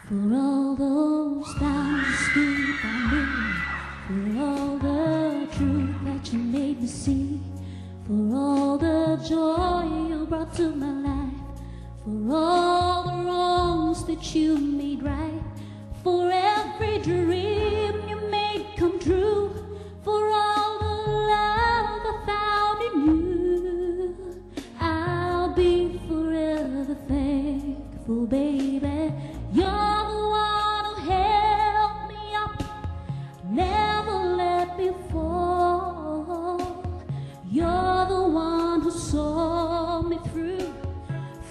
For all those times you speak on me, for all the truth that you made me see, for all the joy you brought to my life, for all the wrongs that you made right, for every dream you made come true, for all the love I found in you, I'll be forever thankful, baby. You're the one who held me up, never let me fall. You're the one who saw me through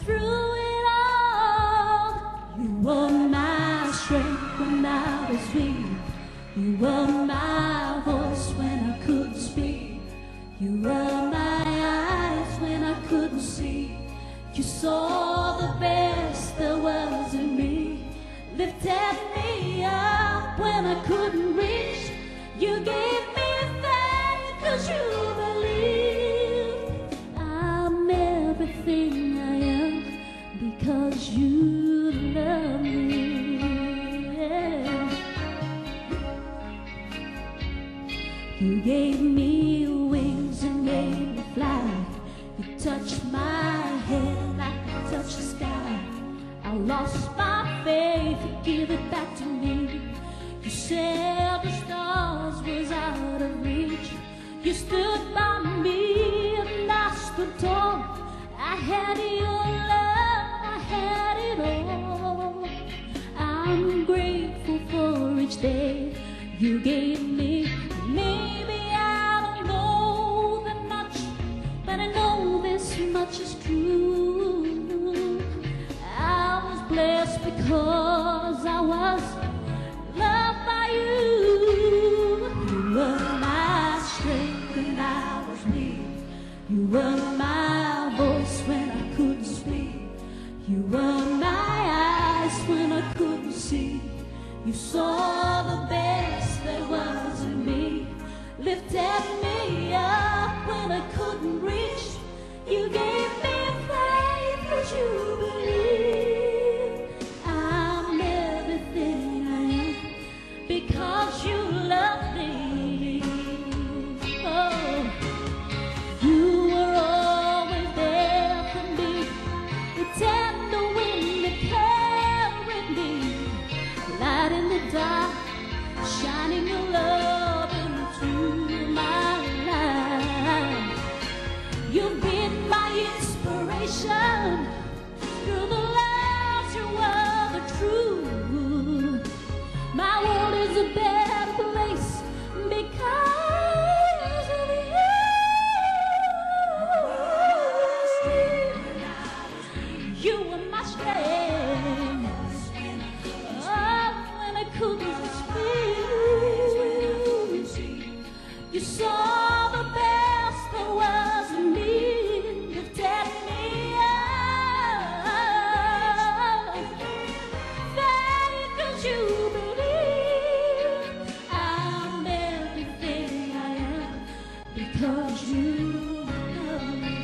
it all. You were my strength when I was weak. You were my voice when I couldn't speak. You were my eyes when I couldn't see. You saw the best there was in me, lifted me up when I couldn't reach. You gave me faith 'cause you believed I'm everything I am because you love me. You gave me wings and made me fly. You touched my head like you touched the sky. I lost my faith, you give it back to me. You said the stars was out of reach. You stood by me and I stood tall. I had your love, I had it all. I'm grateful for each day you gave me. Maybe I don't know that much, but I know this much is true. I was blessed because I was loved by you. You were my strength when I was weak. You were my voice when I couldn't speak. You were my eyes when I couldn't see. You saw the best there was in me, lifted me up when I couldn't reach. You gave me faith 'cause you believe I'm everything I am because you love me. Oh, you were always there for me, the tender wind that carried me, light in the dark, shining your love into my life. You've been my inspiration through the lies you were the truth. My world is a better place because of you. You were my strength, oh, when I couldn't speak. You saw the best there was in me, lifted me up. Faith 'cause you believe I'm everything I am because you love me.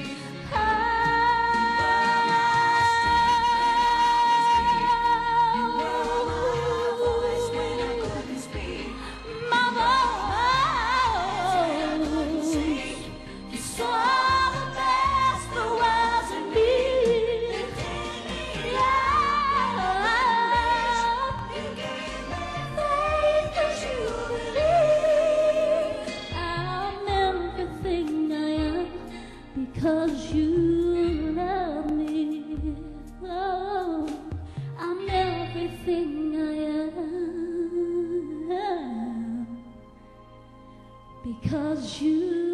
Because you love me, oh, I'm everything I am because you